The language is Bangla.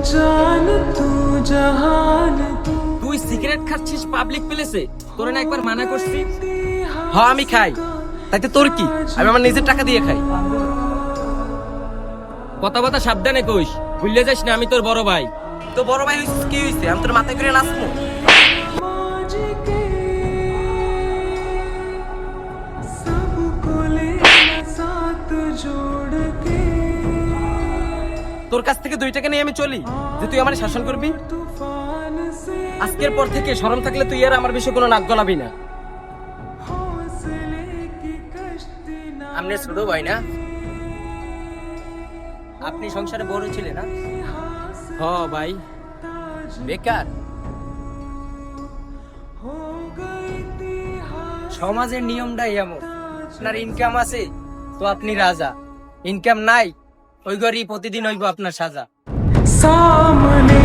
जान तू जहान तू তুই সিগারেট খাচ্ছিস পাবলিক প্লেসে, তোরে না একবার মানা করছি? হ্যাঁ আমি খাই, তাইতে তোর কি? আমি আমার নিজের টাকা দিয়ে খাই। কথা সাবধানে কইস, ভুলে যাস না আমি তোর বড় ভাই। তো বড় ভাই হইছিস কি হইছে? আমি তোর মাথায় করে নাচবো? मौज के सबको लेना साथ जोड़ के তোর কাছ থেকে 2 টাকা নিয়ে আমি চলি যে তুই আমার শাসন করবি? तूफान से আজকের পর থেকে শরম থাকলে তুই আর আমার বিষয়ে কোনো নাক গলাবি না। हौसले की कश्ती ना আপনি ছোট ভাই না? আপনি সংসারে বড় ছিলেন না? হ ভাই। বেকার? हो गई थी সমাজের নিয়মটাই এমন, আপনার ইনকাম আছে তো আপনি রাজা, ইনকাম নাই ওই ঘরই প্রতিদিন হইব আপনার সাজা। सामने